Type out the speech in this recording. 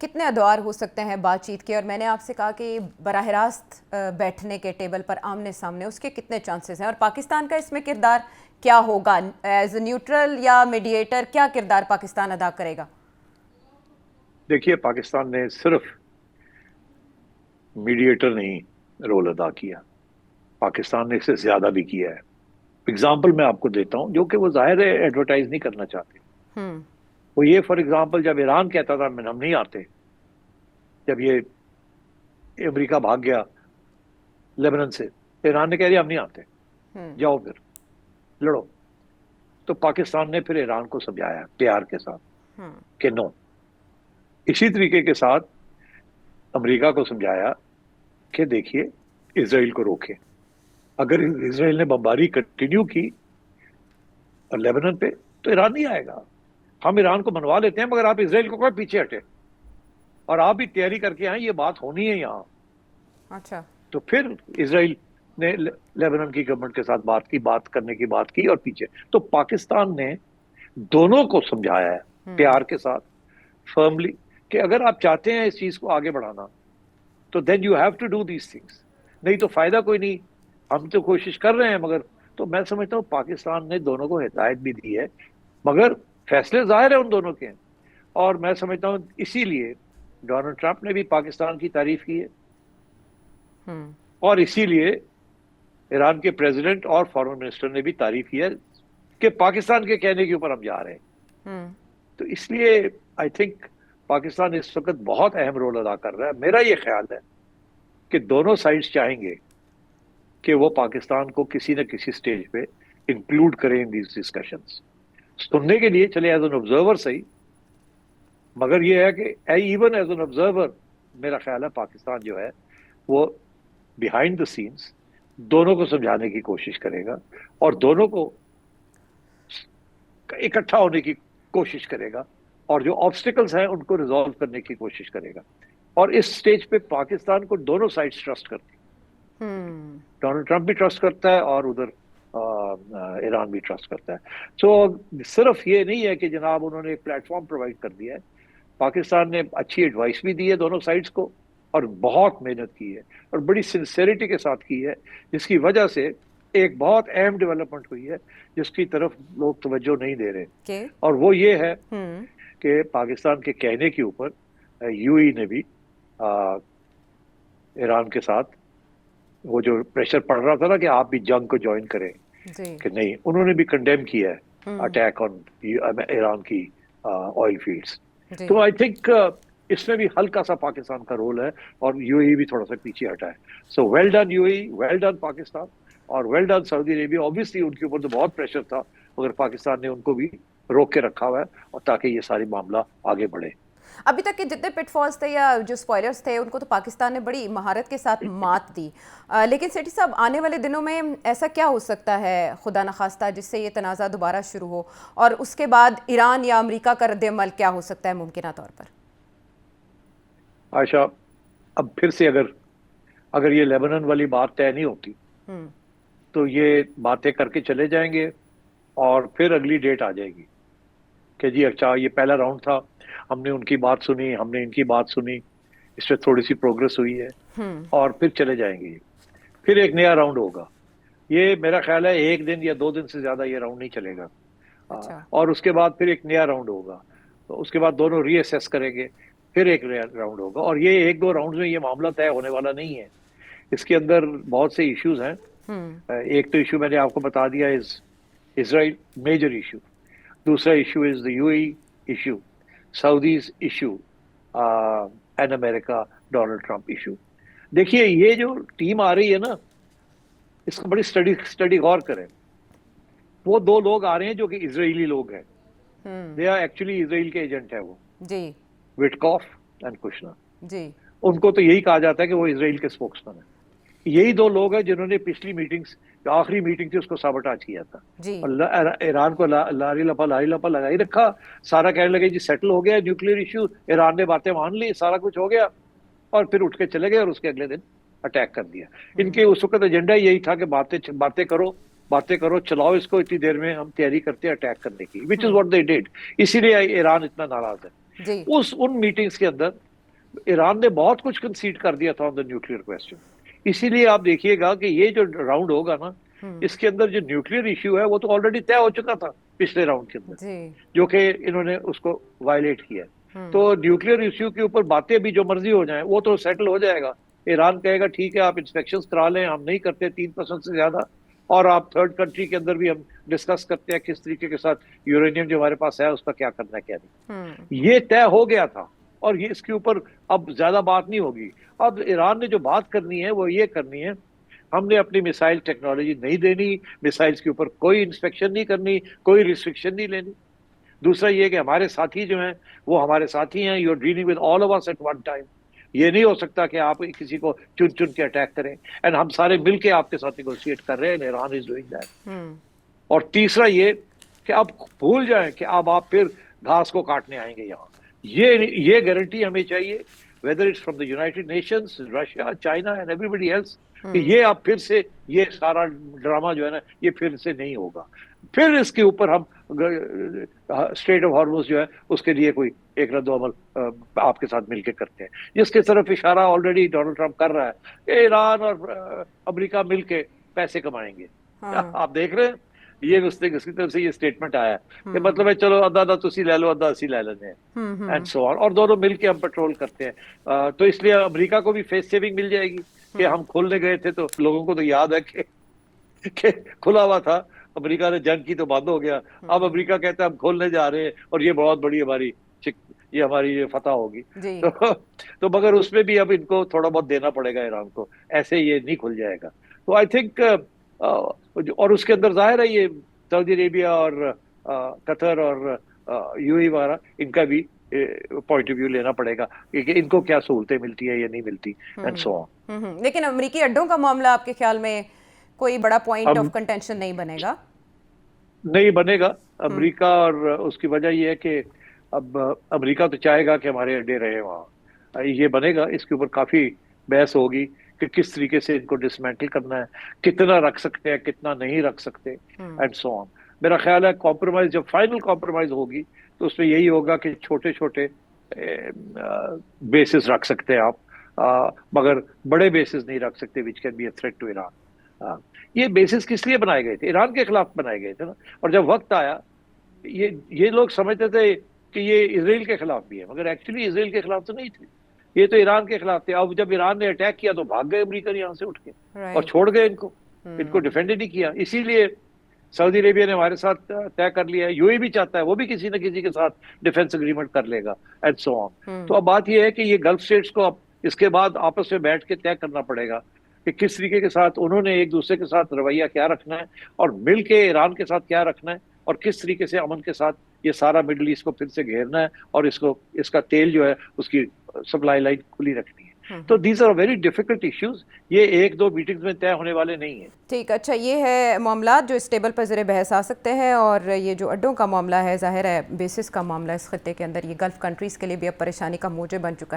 कितने अदवार हो सकते हैं बातचीत के? और मैंने आपसे कहा कि बराह रास्त बैठने के टेबल पर आमने सामने, उसके कितने चांसेस हैं? और पाकिस्तान का इसमें किरदार क्या होगा? एज ए न्यूट्रल या मीडिएटर, क्या किरदार पाकिस्तान अदा करेगा? देखिए, पाकिस्तान ने सिर्फ मीडिएटर नहीं रोल अदा किया, पाकिस्तान ने इससे ज्यादा भी किया है। एग्जाम्पल मैं आपको देता हूं, जो कि वो जाहिर है एडवर्टाइज नहीं करना चाहते। हम्म। वो ये, फॉर एग्जाम्पल, जब ईरान कहता था हम नहीं आते, जब ये अमेरिका भाग गया लेबनान से, तो ईरान ने कह दिया हम नहीं आते, हम्म। जाओ फिर लड़ो। तो पाकिस्तान ने फिर ईरान को समझाया प्यार के साथ हम्म। कि नो। इसी तरीके के साथ अमेरिका को समझाया कि देखिए, इसराइल को रोके। अगर इसराइल ने बमबारी कंटिन्यू की और लेबनान पे, तो ईरान नहीं आएगा। हम ईरान को मनवा लेते हैं, मगर आप इसराइल को कहो पीछे हटे, और आप भी तैयारी करके आए, ये बात होनी है यहाँ। अच्छा। तो फिर इसराइल ने लेबनान की गवर्नमेंट के साथ बात करने की बात की, और पीछे। तो पाकिस्तान ने दोनों को समझाया है हम्म। प्यार के साथ, फर्मली, कि अगर आप चाहते हैं इस चीज को आगे बढ़ाना, तो then you have to do these things, नहीं तो फायदा कोई नहीं। हम तो कोशिश कर रहे हैं, मगर तो मैं समझता हूँ पाकिस्तान ने दोनों को हिदायत भी दी है, मगर फैसले जाहिर है उन दोनों के हैं। और मैं समझता हूँ इसीलिए डोनाल्ड ट्रंप ने भी पाकिस्तान की तारीफ की है, हम्म। और इसीलिए ईरान के प्रेसिडेंट और फॉरेन मिनिस्टर ने भी तारीफ की है कि पाकिस्तान के कहने के ऊपर हम जा रहे हैं। हम्म। तो इसलिए आई थिंक पाकिस्तान इस वक्त बहुत अहम रोल अदा कर रहा है। मेरा ये ख्याल है कि दोनों साइड्स चाहेंगे कि वो पाकिस्तान को किसी न किसी स्टेज पे इंक्लूड करें इन दीज डिस्कशंस, सुनने के लिए चले एज एन ऑब्जर्वर सही। मगर ये है कि इवन एज एन ऑब्जर्वर, मेरा ख्याल है पाकिस्तान जो है वो बिहाइंड द सीन्स दोनों को समझाने की कोशिश करेगा, और दोनों को इकट्ठा होने की कोशिश करेगा, और जो ऑब्स्टिकल्स हैं उनको रिजॉल्व करने की कोशिश करेगा। और इस स्टेज पे पाकिस्तान को दोनों साइड्स ट्रस्ट करती है। हम्म। डोनाल्ड ट्रंप भी ट्रस्ट करता है, और उधर ईरान भी ट्रस्ट करता है। सो सिर्फ ये नहीं है कि जनाब उन्होंने एक प्लेटफॉर्म प्रोवाइड कर दिया है, पाकिस्तान ने अच्छी एडवाइस भी दी है दोनों साइड्स को, और बहुत मेहनत की है, और बड़ी सिंसेरिटी के साथ की है, जिसकी वजह से एक बहुत अहम डेवलपमेंट हुई है जिसकी तरफ लोग तवज्जो नहीं दे रहे। के। और वो ये है हम्म। कि पाकिस्तान के कहने के ऊपर यूएई ने भी आ, ईरान के साथ वो जो प्रेशर पड़ रहा था ना कि आप भी जंग को ज्वाइन करें, जी। कि नहीं, उन्होंने भी कंडेम किया है हम्म। अटैक ऑन ईरान की ऑयल फील्ड्स। जी। तो आई थिंक इसमें भी हल्का सा पाकिस्तान का रोल है, और यूएई भी थोड़ा सा पीछे हटा है। So well done UAE, well done Pakistan, और well done Saudi Arabia. Obviously उनके ऊपर तो बहुत प्रेशर था, मगर पाकिस्तान ने उनको भी रोक के रखा हुआ है, और ताकि ये सारी मामला आगे बढ़े। अभी तक के जितने पिटफॉल्स थे या जो स्पॉयलर्स थे, उनको तो पाकिस्तान ने बड़ी महारत के साथ मात दी। लेकिन सेठी साहब, आने वाले दिनों में ऐसा क्या हो सकता है, खुदा न खास्ता, जिससे ये तनाज़ा दोबारा शुरू हो, और उसके बाद ईरान या अमेरिका का रद्द-ए-अमल क्या हो सकता है मुमकिन तौर पर? आशा, अब फिर से अगर अगर ये लेबनान वाली बात तय नहीं होती, हम्म। तो ये बातें करके चले जाएंगे, और फिर अगली डेट आ जाएगी कि जी अच्छा, ये पहला राउंड था, हमने उनकी बात सुनी, हमने इनकी बात सुनी, इस पे थोड़ी सी प्रोग्रेस हुई है, हम्म। और फिर चले जाएंगे। फिर एक नया राउंड होगा। ये मेरा ख्याल है 1 दिन या 2 दिन से ज्यादा ये राउंड नहीं चलेगा। अच्छा। और उसके बाद फिर एक नया राउंड होगा, तो उसके बाद दोनों रीअसेस करेंगे, फिर एक नया राउंड होगा। और ये 1-2 राउंड में ये मामला तय होने वाला नहीं है। इसके अंदर बहुत से इश्यूज हैं। हम्म। एक तो इशू मैंने आपको बता दिया, इज इसराइल, मेजर इशू। दूसरा issue is the UAE issue, Saudis issue, and America Donald Trump issue. देखिए, ये जो टीम आ रही है ना, इसको बड़ी स्टडी स्टडी गौर करें। वो 2 लोग आ रहे हैं जो कि इजरायली लोग हैं, hmm. They are actually Israel के एजेंट है वो, जी। Witkoff and Kushner. जी। उनको तो यही कहा जाता है कि वो इसराइल के स्पोक्समैन है। यही 2 लोग हैं जिन्होंने पिछली मीटिंग्स, जो आखिरी मीटिंग थी, उसको साबोटाज किया था, जी। और ईरान को लारी लपा लगा ही रखा। सारा कहने लगे जी सेटल हो गया न्यूक्लियर इशू, ईरान ने बातें मान ली, सारा कुछ हो गया, और फिर उठ के चले गए, और उसके अगले दिन अटैक कर दिया। इनके उस वक्त एजेंडा यही था कि बातें बातें करो, बातें करो, चलाओ इसको, इतनी देर में हम तैयारी करते हैं अटैक करने की, which is what they did. इसीलिए ईरान इतना नाराज है। जी। उन मीटिंग्स के अंदर ईरान ने बहुत कुछ कंसीड कर दिया था ऑन द न्यूक्लियर क्वेश्चन। इसीलिए आप देखिएगा कि ये जो राउंड होगा ना, इसके अंदर जो न्यूक्लियर इश्यू है वो तो ऑलरेडी तय हो चुका था पिछले राउंड के अंदर, जी। जो कि इन्होंने उसको वायलेट किया है। तो न्यूक्लियर इश्यू के ऊपर बातें भी जो मर्जी हो जाए वो तो सेटल हो जाएगा। ईरान कहेगा ठीक है आप इंस्पेक्शन करा लें, हम नहीं करते 3% से ज्यादा, और आप थर्ड कंट्री के अंदर भी हम डिस्कस करते हैं किस तरीके के साथ यूरेनियम जो हमारे पास है उसका क्या करना है क्या नहीं। ये तय हो गया था और ये इसके ऊपर अब ज्यादा बात नहीं होगी। अब ईरान ने जो बात करनी है वो ये करनी है, हमने अपनी मिसाइल टेक्नोलॉजी नहीं देनी, मिसाइल्स के ऊपर कोई इंस्पेक्शन नहीं करनी, कोई रिस्ट्रिक्शन नहीं लेनी। दूसरा ये कि हमारे साथी जो हैं वो हमारे साथी हैं, you are dealing with all of us at one time. ये नहीं हो सकता कि आप किसी को चुन चुन के अटैक करें, एंड हम सारे मिलके आपके साथ नेगोशिएट कर रहे हैं, ईरान इज डूइंग दैट। और तीसरा ये कि अब भूल जाएं कि अब आप फिर घास को काटने आएंगे यहाँ। ये गारंटी हमें चाहिए, whether it's from the United Nations, Russia, China and everybody else, कि ये अब फिर से ये सारा ड्रामा जो है ना ये फिर से नहीं होगा। फिर इसके ऊपर हम स्टेट ऑफ हॉर्मुज जो है उसके लिए कोई एक रद्द अमल आपके साथ मिलकर करते हैं, जिसके तरफ इशारा ऑलरेडी डोनाल्ड ट्रंप कर रहा है कि ईरान और अमेरिका मिलके पैसे कमाएंगे। आप देख रहे हैं ये उसकी तरफ से ये स्टेटमेंट आया है कि मतलब है चलो अद्धा अद्धा तुसी ले लो अद्धा असी ले लेते हैं एंड सो ऑन, और दोनों मिलके हम पेट्रोल करते हैं। तो इसलिए अमेरिका को भी फेस सेविंग मिल जाएगी कि हम खोलने गए थे तो लोगों को तो याद है कि खुला हुआ था, अमेरिका ने जंग की तो बंद हो गया, अब अमेरिका कहता है हम खोलने जा रहे हैं और ये बहुत बड़ी हमारी फतह होगी। तो मगर उसमें भी अब इनको थोड़ा बहुत देना पड़ेगा ईरान को, ऐसे ये नहीं खुल जाएगा। तो आई थिंक और उसके अंदर जाहिर है ये सऊदी अरेबिया और कतर और यूएई वाला इनका भी पॉइंट ऑफ व्यू लेना पड़ेगा कि इनको क्या सहूलतें मिलती है या नहीं मिलती एंड सो ऑन। लेकिन अमेरिकी अड्डों का मामला आपके ख्याल में कोई बड़ा पॉइंट ऑफ कंटेंशन नहीं बनेगा? नहीं बनेगा अमेरिका, और उसकी वजह यह है कि अब अमेरिका तो चाहेगा कि हमारे अड्डे रहे वहाँ। ये बनेगा, इसके ऊपर काफी बहस होगी कि किस तरीके से इनको डिसमेंटल करना है, कितना रख सकते हैं कितना नहीं रख सकते एंड सो ऑन। मेरा ख्याल है कॉम्प्रोमाइज जब फाइनल कॉम्प्रोमाइज होगी तो उसमें यही होगा कि छोटे छोटे बेसिस रख सकते हैं आप, मगर बड़े बेसिस नहीं रख सकते which can be a threat to Iran. ये बेसिस किस लिए बनाए गए थे? ईरान के खिलाफ बनाए गए थे ना, और जब वक्त आया ये लोग समझते थे कि ये इसराइल के खिलाफ भी है, मगर एक्चुअली इसराइल के खिलाफ तो नहीं थे, ये तो ईरान के खिलाफ थे। अब जब ईरान ने अटैक किया तो भाग गए अमेरिकन यहाँ से उठ के और छोड़ गए इनको डिफेंड नहीं किया। इसीलिए सऊदी अरेबिया ने हमारे साथ तय कर लिया है, यूएई भी चाहता है वो भी किसी न किसी के साथ डिफेंस एग्रीमेंट कर लेगा एंड सो ऑन। तो अब बात यह है कि ये गल्फ स्टेट्स को अब इसके बाद आपस में बैठ के तय करना पड़ेगा कि किस तरीके के साथ उन्होंने एक दूसरे के साथ रवैया क्या रखना है और मिल के ईरान के साथ क्या रखना है, और किस तरीके से अमन के साथ ये सारा मिडल ईस्ट को फिर से घेरना है और इसका तेल जो है उसकी सप्लाई लाइन खुली रखनी है। तो these are very difficult issues, ये एक दो मीटिंग्स में तय होने वाले नहीं है। ठीक, अच्छा, ये है मामला जो इस टेबल पर ज़रे बहस आ सकते हैं, और ये जो अड्डों का मामला है जाहिर है बेसिस का मामला इस खत्ते के अंदर ये गल्फ़ कंट्रीज़ के लिए भी अब परेशानी का मूजब बन चुका है।